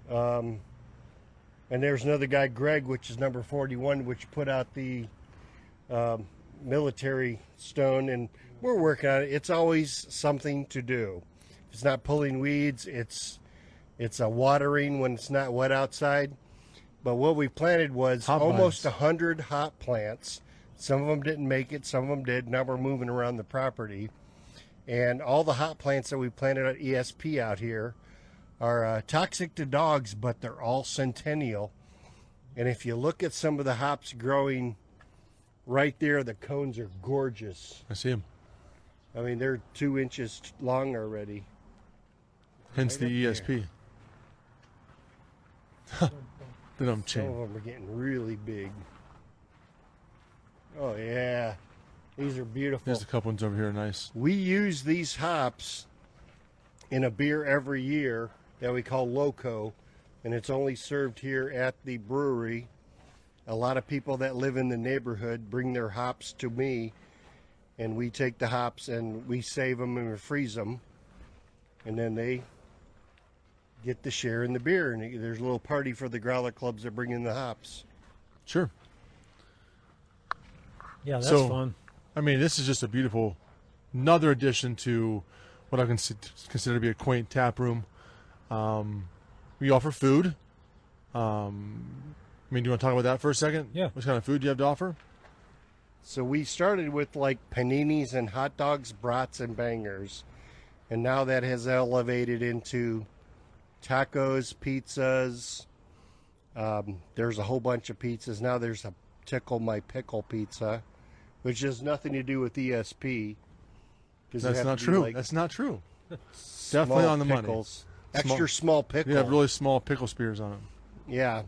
[SPEAKER 3] And there's another guy, Greg, which is number 41, which put out the military stone, and we're working on it. It's always something to do. If it's not pulling weeds, it's a watering when it's not wet outside. But what we planted was
[SPEAKER 1] Hop
[SPEAKER 3] almost
[SPEAKER 1] vines.
[SPEAKER 3] 100 hop plants. Some of them didn't make it, some of them did. Now we're moving around the property. And all the hop plants that we planted at ESP out here are toxic to dogs, but they're all centennial. And if you look at some of the hops growing right there, the cones are gorgeous.
[SPEAKER 1] I see them.
[SPEAKER 3] I mean, they're 2 inches long already.
[SPEAKER 1] Hence the ESP. Then I'm
[SPEAKER 3] Some
[SPEAKER 1] chain.
[SPEAKER 3] of them are getting really big. Oh, yeah. These are beautiful.
[SPEAKER 1] There's a couple ones over here, nice.
[SPEAKER 3] We use these hops in a beer every year that we call Loco, and it's only served here at the brewery. A lot of people that live in the neighborhood bring their hops to me, and we take the hops and we save them and we freeze them, and then they get to share in the beer. And there's a little party for the growler clubs that bring in the hops.
[SPEAKER 1] Sure.
[SPEAKER 2] Yeah, that's
[SPEAKER 1] So-
[SPEAKER 2] fun.
[SPEAKER 1] I mean, this is just a beautiful, another addition to what I consider to be a quaint tap room. We offer food. I mean, do you want to talk about that for a second?
[SPEAKER 2] Yeah.
[SPEAKER 1] What kind of food do you have to offer?
[SPEAKER 3] So we started with like paninis and hot dogs, brats, and bangers. And now that has elevated into tacos, pizzas. There's a whole bunch of pizzas. Now there's a Tickle My Pickle pizza, which has nothing to do with ESP. 'Cause you
[SPEAKER 1] That's
[SPEAKER 3] have
[SPEAKER 1] not
[SPEAKER 3] to be,
[SPEAKER 1] true.
[SPEAKER 3] like,
[SPEAKER 1] That's not true.
[SPEAKER 3] small
[SPEAKER 1] Definitely on the
[SPEAKER 3] pickles.
[SPEAKER 1] money.
[SPEAKER 3] Extra small pickle.
[SPEAKER 1] You have really small pickle spears on them.
[SPEAKER 3] Yeah.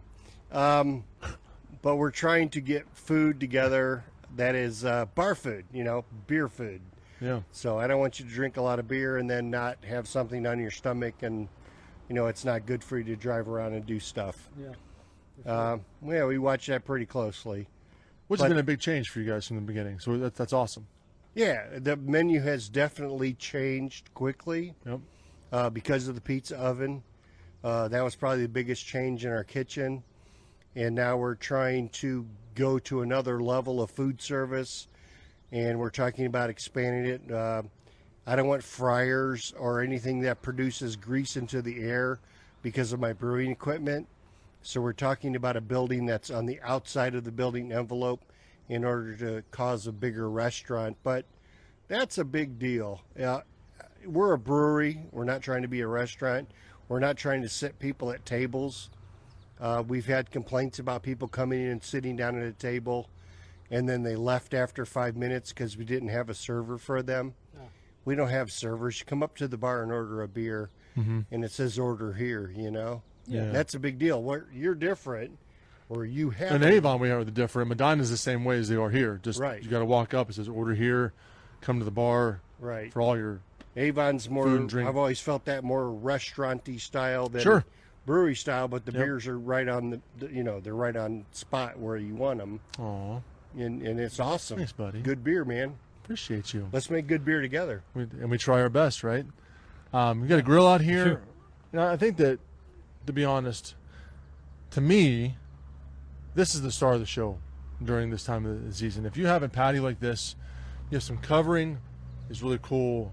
[SPEAKER 3] But we're trying to get food together that is bar food, beer food.
[SPEAKER 1] Yeah.
[SPEAKER 3] So I don't want you to drink a lot of beer and then not have something on your stomach, and it's not good for you to drive around and do stuff.
[SPEAKER 2] Yeah.
[SPEAKER 3] Yeah, we watch that pretty closely.
[SPEAKER 1] Which has been a big change for you guys from the beginning. So that's awesome.
[SPEAKER 3] Yeah, the menu has definitely changed quickly.
[SPEAKER 1] Yep.
[SPEAKER 3] Because of the pizza oven. That was probably the biggest change in our kitchen. And now we're trying to go to another level of food service, and we're talking about expanding it. I don't want fryers or anything that produces grease into the air because of my brewing equipment. So we're talking about a building that's on the outside of the building envelope in order to cause a bigger restaurant. But that's a big deal. We're a brewery. We're not trying to be a restaurant. We're not trying to sit people at tables. We've had complaints about people coming in and sitting down at a table, and then they left after 5 minutes because we didn't have a server for them.
[SPEAKER 2] Yeah.
[SPEAKER 3] We don't have servers. You come up to the bar and order a beer, and it says order here,
[SPEAKER 1] Yeah.
[SPEAKER 3] That's a big deal. You're different, or you have.
[SPEAKER 1] In Avon, we are the different. Medina's the same way as they are here. Just
[SPEAKER 3] Right.
[SPEAKER 1] You got to walk up. It says order here. Come to the bar.
[SPEAKER 3] Right.
[SPEAKER 1] For all your
[SPEAKER 3] Avon's more.
[SPEAKER 1] food and drink.
[SPEAKER 3] I've always felt that more restaurant-y style than
[SPEAKER 1] Sure.
[SPEAKER 3] brewery style, but the
[SPEAKER 1] Yep.
[SPEAKER 3] beers are right on they're right on spot where you want them,
[SPEAKER 1] Aw,
[SPEAKER 3] and it's awesome.
[SPEAKER 1] thanks, buddy.
[SPEAKER 3] Good beer, man.
[SPEAKER 1] Appreciate you.
[SPEAKER 3] Let's make good beer together.
[SPEAKER 1] We try our best, right? We got a grill out here.
[SPEAKER 2] Sure.
[SPEAKER 1] I think that, to be honest, to me, this is the star of the show during this time of the season. If you have a patio like this, you have some covering. It's really cool.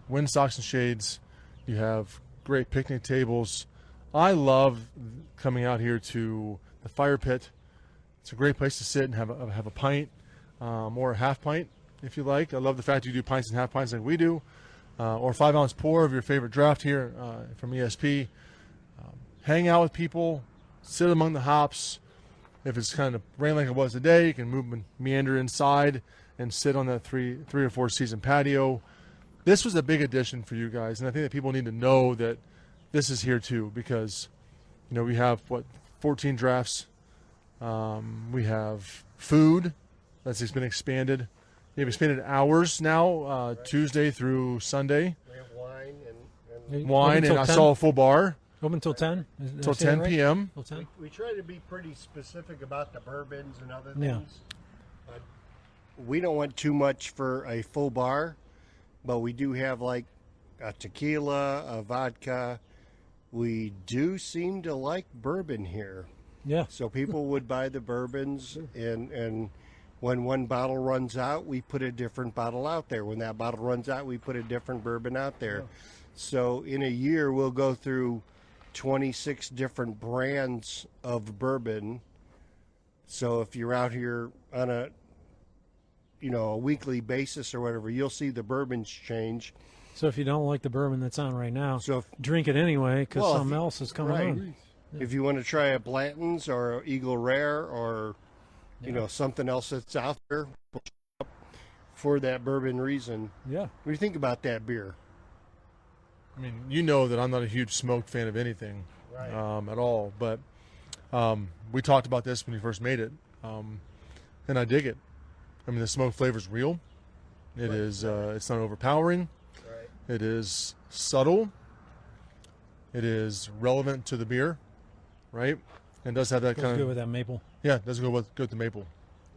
[SPEAKER 1] Wind socks and shades. You have great picnic tables. I love coming out here to the fire pit. It's a great place to sit and have a pint or a half pint if you like. I love the fact you do pints and half pints like we do, or 5-ounce pour of your favorite draft here from ESP. Hang out with people, sit among the hops. If it's kind of rain like it was today, you can meander inside and sit on that three or four season patio. This was a big addition for you guys, and I think that people need to know that this is here too, because we have 14 drafts. We have food that's been expanded. We have expanded hours now,
[SPEAKER 3] Right.
[SPEAKER 1] Tuesday through Sunday.
[SPEAKER 3] We have wine
[SPEAKER 1] Wine, and I saw a full bar
[SPEAKER 2] Open until 10?
[SPEAKER 1] till 10 p.m.
[SPEAKER 2] Till 10?
[SPEAKER 3] we try to be pretty specific about the bourbons and other
[SPEAKER 2] Yeah.
[SPEAKER 3] things. We don't want too much for a full bar, but we do have like a tequila, a vodka. We do seem to like bourbon here.
[SPEAKER 2] Yeah.
[SPEAKER 3] So people would buy the bourbons, and when one bottle runs out, we put a different bottle out there. When that bottle runs out, we put a different bourbon out there. So in a year, we'll go through 26 different brands of bourbon. So if you're out here on a weekly basis or whatever, you'll see the bourbons change.
[SPEAKER 2] So if you don't like the bourbon that's on right now,
[SPEAKER 3] So
[SPEAKER 2] drink it anyway because
[SPEAKER 3] Well, if
[SPEAKER 2] something
[SPEAKER 3] you-
[SPEAKER 2] else is coming
[SPEAKER 3] right.
[SPEAKER 2] on.
[SPEAKER 3] if you want to try a Blanton's or a Eagle Rare or
[SPEAKER 2] Yeah.
[SPEAKER 3] something else that's out there for that bourbon reason.
[SPEAKER 2] Yeah.
[SPEAKER 3] What do you think about that beer?
[SPEAKER 1] I mean, you know that I'm not a huge smoked fan of anything
[SPEAKER 3] Right.
[SPEAKER 1] at all, but we talked about this when you first made it, and I dig it. I mean, the smoke flavor is real. It
[SPEAKER 3] Right.
[SPEAKER 1] is. It's not overpowering.
[SPEAKER 3] Right.
[SPEAKER 1] It is subtle. It is relevant to the beer, right? And does have that
[SPEAKER 2] Goes
[SPEAKER 1] kind
[SPEAKER 2] good
[SPEAKER 1] of
[SPEAKER 2] with that maple.
[SPEAKER 1] yeah. It does go with the maple,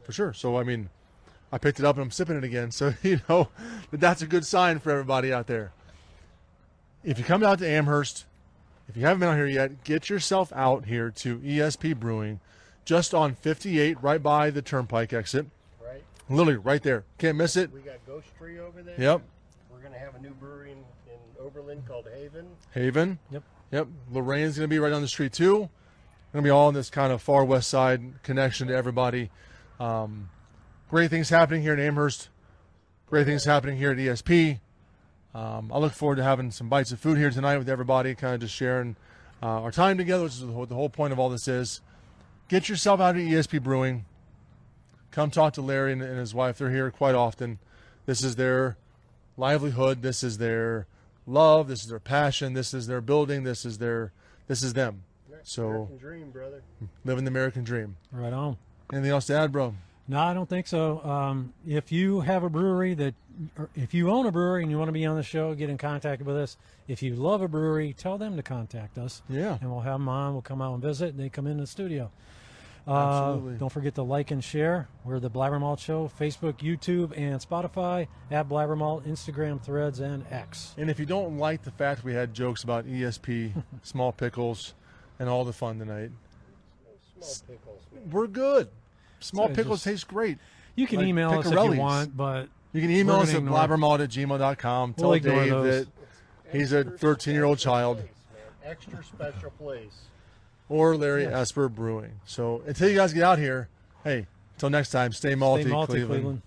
[SPEAKER 1] for sure. So I mean, I picked it up and I'm sipping it again. So that's a good sign for everybody out there. If you come out to Amherst, if you haven't been out here yet, get yourself out here to ESP Brewing, just on 58, right by the Turnpike exit.
[SPEAKER 3] Right.
[SPEAKER 1] Literally right there. Can't miss it.
[SPEAKER 3] We got Ghost Tree over there.
[SPEAKER 1] Yep.
[SPEAKER 3] We're going to have a new brewery in Oberlin called Haven.
[SPEAKER 1] Haven.
[SPEAKER 2] Yep.
[SPEAKER 1] Lorraine's going to be right down the street too. Going to be all in this kind of far west side connection to everybody. Great things happening here in Amherst. Great things happening here at ESP. I look forward to having some bites of food here tonight with everybody, kind of just sharing our time together, which is what the whole point of all this is. Get yourself out to ESP Brewing. Come talk to Larry and his wife. They're here quite often. This is their livelihood. This is their love. This is their passion. This is their building. This is them. So
[SPEAKER 3] American dream, brother.
[SPEAKER 1] living the American dream.
[SPEAKER 2] Right on.
[SPEAKER 1] Anything else to add, bro?
[SPEAKER 2] No, I don't think so. If you have a brewery or if you own a brewery and you want to be on the show, get in contact with us. If you love a brewery, tell them to contact us.
[SPEAKER 1] Yeah.
[SPEAKER 2] And we'll have them on. We'll come out and visit, and they come in the studio.
[SPEAKER 1] Absolutely.
[SPEAKER 2] Don't forget to like and share. We're the BlabberMalt Show, Facebook, YouTube, and Spotify, at BlabberMalt, Instagram, Threads, and X.
[SPEAKER 1] And if you don't like the fact we had jokes about ESP, small pickles, and all the fun tonight,
[SPEAKER 3] Small pickles.
[SPEAKER 1] we're good. Small
[SPEAKER 2] So
[SPEAKER 1] pickles
[SPEAKER 2] just-
[SPEAKER 1] taste great.
[SPEAKER 2] You can
[SPEAKER 1] Like
[SPEAKER 2] email us if
[SPEAKER 1] Picarelli's.
[SPEAKER 2] you want, but
[SPEAKER 1] You can email
[SPEAKER 2] We're
[SPEAKER 1] us at
[SPEAKER 2] gonna ignore-
[SPEAKER 1] blabbermalt@gmail.com. Tell
[SPEAKER 2] We'll ignore
[SPEAKER 1] Dave
[SPEAKER 2] those.
[SPEAKER 1] that he's a 13-year-old child.
[SPEAKER 3] Extra special place.
[SPEAKER 1] Or Larry Esper Brewing. So until you guys get out here, hey, until next time, stay malty,
[SPEAKER 2] stay malty,
[SPEAKER 1] Cleveland.
[SPEAKER 2] Cleveland.